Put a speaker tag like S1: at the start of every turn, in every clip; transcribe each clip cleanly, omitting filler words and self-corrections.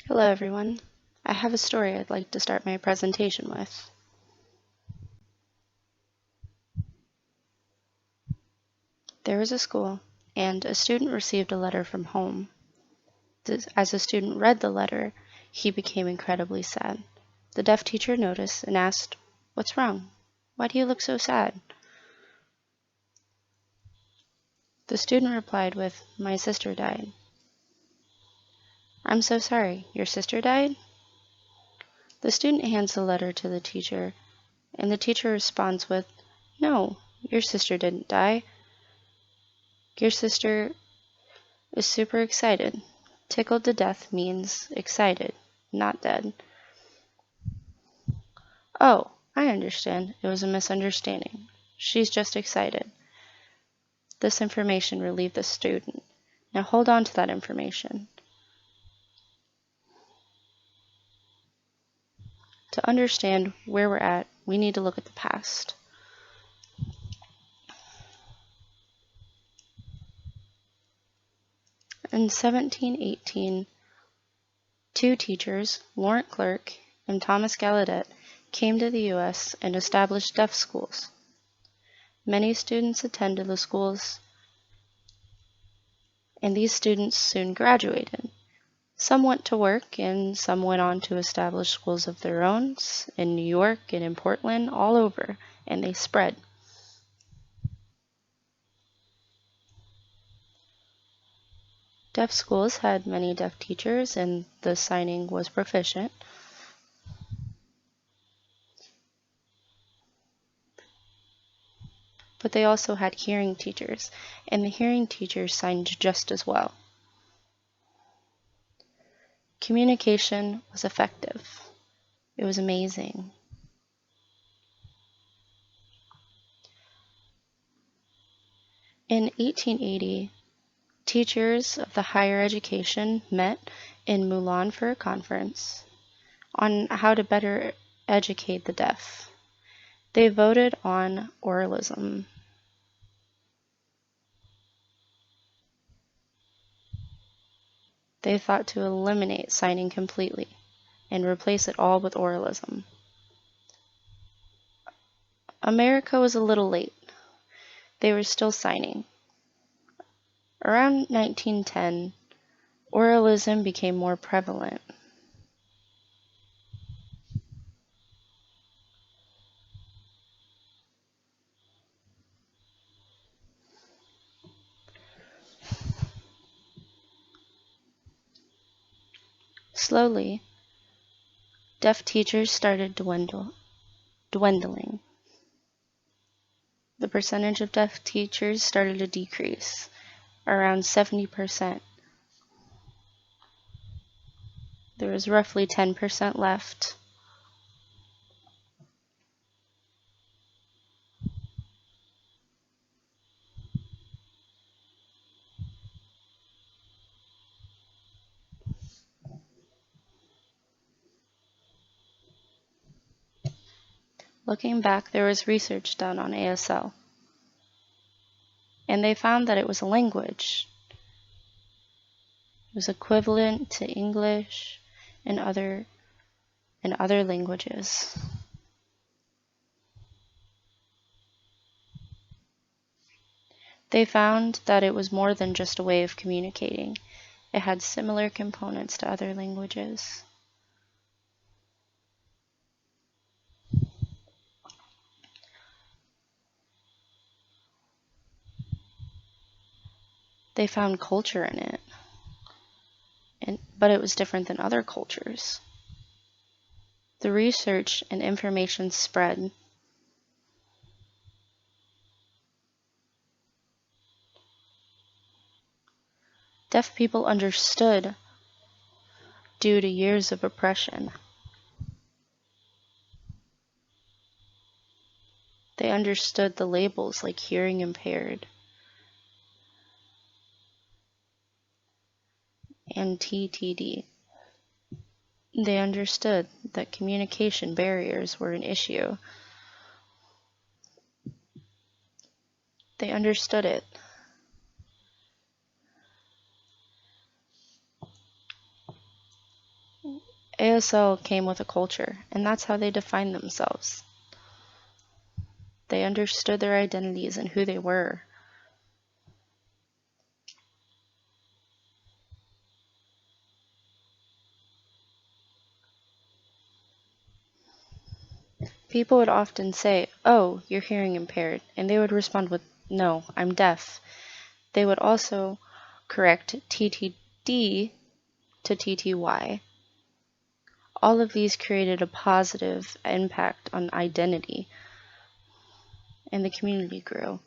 S1: Hello everyone. I have a story I'd like to start my presentation with. There was a school, and a student received a letter from home. As the student read the letter, he became incredibly sad. The deaf teacher noticed and asked, "What's wrong? Why do you look so sad?" The student replied with, "My sister died." "I'm so sorry. Your sister died?" The student hands the letter to the teacher, and the teacher responds with, "No, your sister didn't die. Your sister is super excited. Tickled to death means excited, not dead." "Oh, I understand. It was a misunderstanding. She's just excited." This information relieved the student. Now hold on to that information. To understand where we're at, we need to look at the past. In 1718, two teachers, Laurent Clerk and Thomas Gallaudet, came to the U.S. and established deaf schools. Many students attended the schools, and these students soon graduated. Some went to work, and some went on to establish schools of their own in New York and in Portland, all over, and they spread. Deaf schools had many deaf teachers, and the signing was proficient. But they also had hearing teachers, and the hearing teachers signed just as well. Communication was effective. It was amazing. In 1880, teachers of the higher education met in Milan for a conference on how to better educate the deaf. They voted on oralism. They thought to eliminate signing completely and replace it all with oralism. America was a little late. They were still signing. Around 1910, oralism became more prevalent. Slowly, deaf teachers started dwindling. The percentage of deaf teachers started to decrease, around 70%. There was roughly 10% left. Looking back, there was research done on ASL, and they found that it was a language. It was equivalent to English and other languages. They found that it was more than just a way of communicating. It had similar components to other languages. They found culture in it, but it was different than other cultures. The research and information spread. Deaf people understood due to years of oppression. They understood the labels like hearing impaired and TTD. They understood that communication barriers were an issue. They understood it. ASL came with a culture, and that's how they defined themselves. They understood their identities and who they were. People would often say, "Oh, you're hearing impaired," and they would respond with, "No, I'm deaf." They would also correct TTD to TTY. All of these created a positive impact on identity, and the community grew.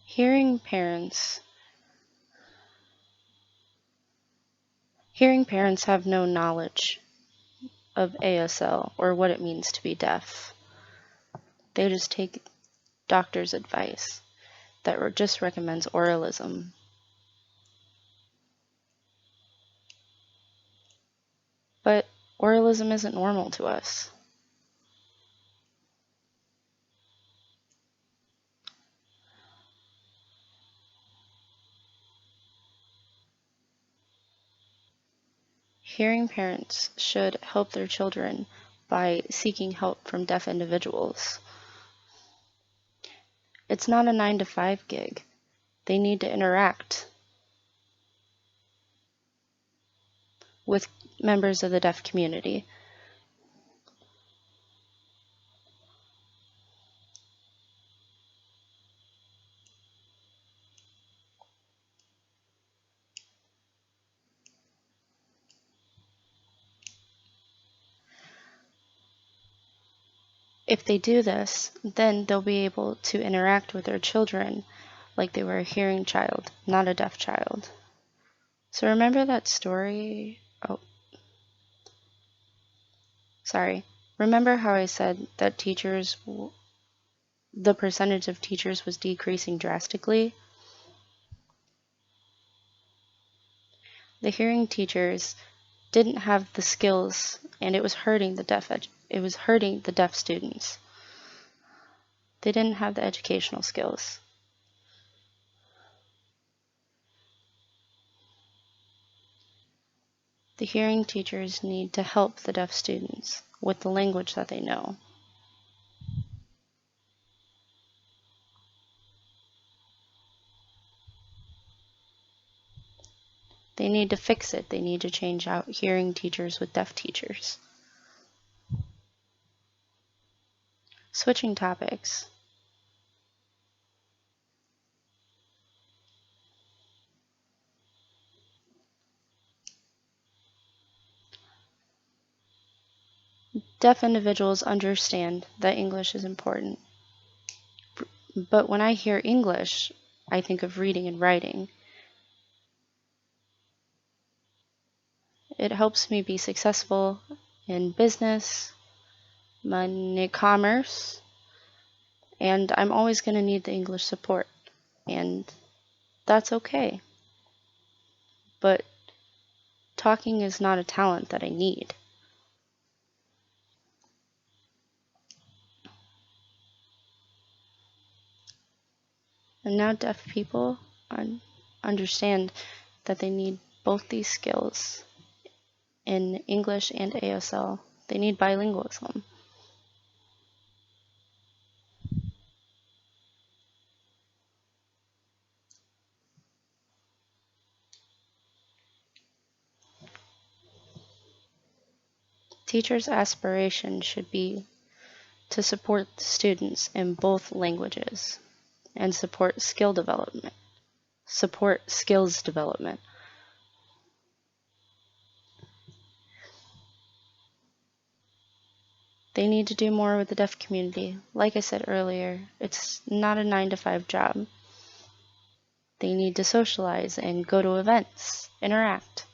S1: Hearing parents have no knowledge of ASL or what it means to be deaf. They just take doctor's advice that just recommends oralism. But oralism isn't normal to us. Hearing parents should help their children by seeking help from deaf individuals. It's not a 9-to-5 gig. They need to interact with members of the deaf community. If they do this, then they'll be able to interact with their children like they were a hearing child, not a deaf child. So remember that story? Oh, sorry. Remember how I said that the percentage of teachers was decreasing drastically? The hearing teachers didn't have the skills, and it was hurting the deaf students. They didn't have the educational skills. The hearing teachers need to help the deaf students with the language that they know. They need to fix it. They need to change out hearing teachers with deaf teachers. Switching topics. Deaf individuals understand that English is important. But when I hear English, I think of reading and writing. It helps me be successful in business, money, commerce, and I'm always going to need the English support, and that's okay. But talking is not a talent that I need. And now deaf people understand that they need both these skills in English and ASL. They need bilingualism. Teachers' aspiration should be to support students in both languages and support skills development. They need to do more with the deaf community. Like I said earlier, it's not a 9-to-5 job. They need to socialize and go to events, interact.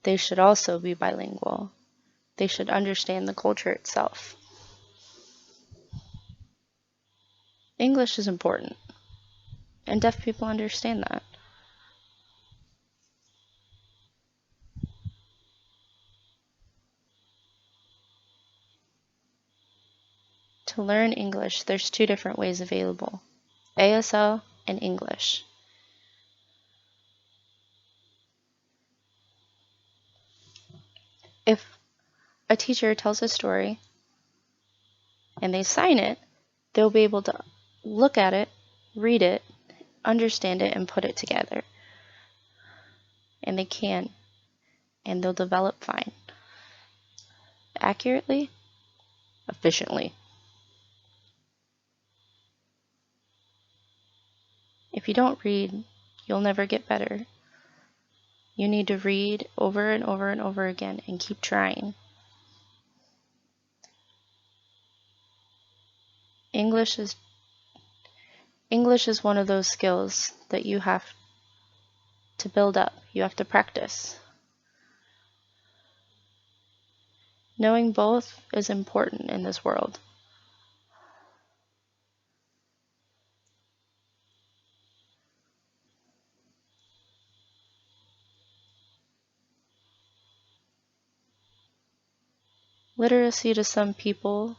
S1: They should also be bilingual. They should understand the culture itself. English is important, and deaf people understand that. to learn English, there's two different ways available: ASL and English. If a teacher tells a story and they sign it, they'll be able to look at it, read it, understand it, and put it together. And they can, and they'll develop fine. Accurately, efficiently. If you don't read, you'll never get better. You need to read over and over and over again and keep trying. English is one of those skills that you have to build up. You have to practice. Knowing both is important in this world. Literacy to some people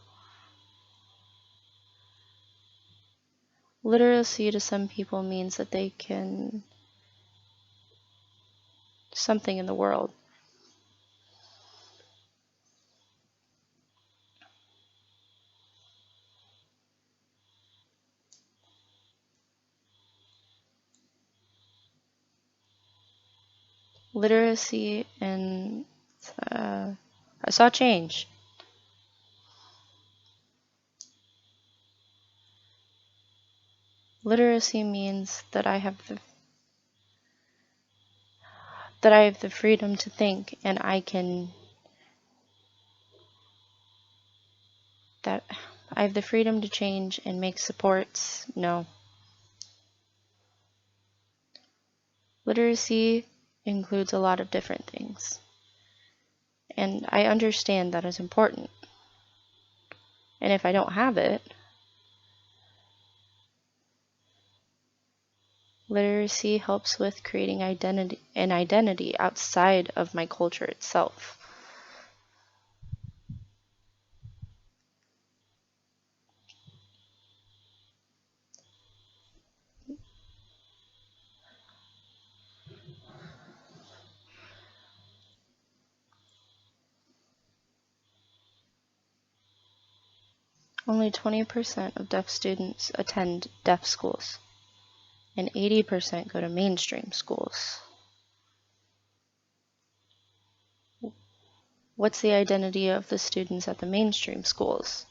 S1: means that they can something in the world. Literacy and I saw change. Literacy means that I have the freedom to think, and that I have the freedom to change and make supports. No. Literacy includes a lot of different things. And I understand that is important. And if I don't have it, literacy helps with creating an identity outside of my culture itself. Only 20% of deaf students attend deaf schools, and 80% go to mainstream schools. What's the identity of the students at the mainstream schools?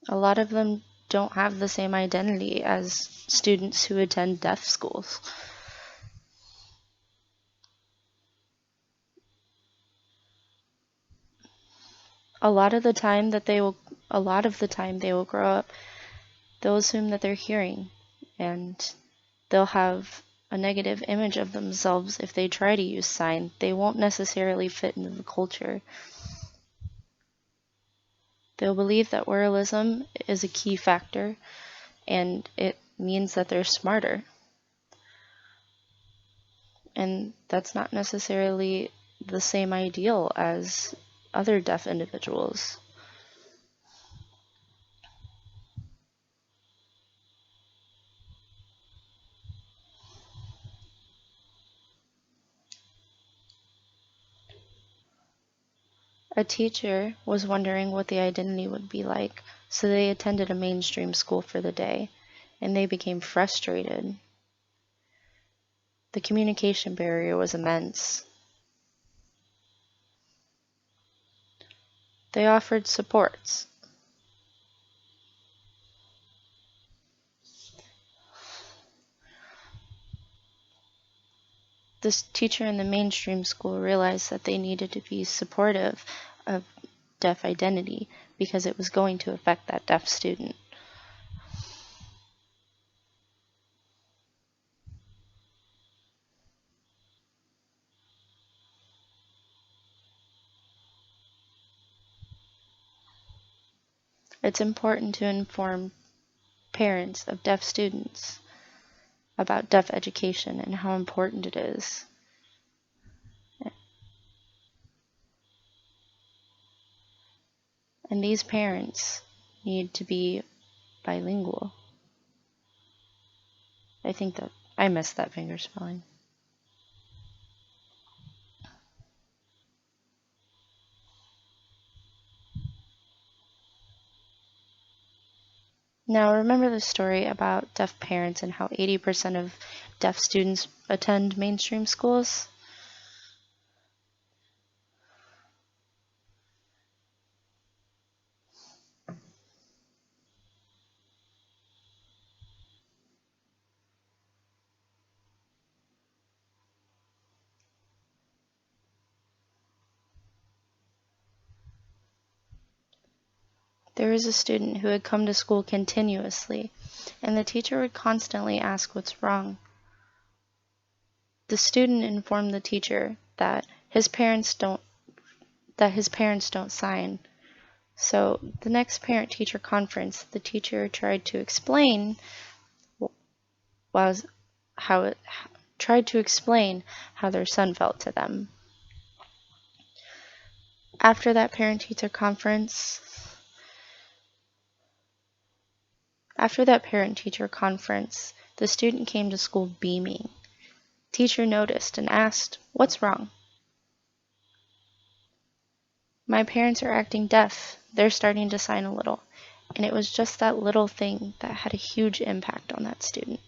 S1: A lot of them don't have the same identity as students who attend deaf schools. A lot of the time they will grow up, they'll assume that they're hearing, and they'll have a negative image of themselves if they try to use sign. They won't necessarily fit into the culture. They'll believe that oralism is a key factor, and it means that they're smarter. And that's not necessarily the same ideal as other deaf individuals. A teacher was wondering what the identity would be like, so they attended a mainstream school for the day, and they became frustrated. The communication barrier was immense. They offered supports. This teacher in the mainstream school realized that they needed to be supportive of deaf identity because it was going to affect that deaf student. It's important to inform parents of deaf students about deaf education and how important it is. And these parents need to be bilingual. I think that I missed that finger spelling. Now, remember the story about deaf parents and how 80% of deaf students attend mainstream schools? There was a student who had come to school continuously, and the teacher would constantly ask what's wrong. The student informed the teacher that his parents don't sign. So the next parent-teacher conference, the teacher tried to explain how their son felt to them. After that parent-teacher conference, the student came to school beaming. Teacher noticed and asked, "What's wrong?" "My parents are acting deaf. They're starting to sign a little." And it was just that little thing that had a huge impact on that student.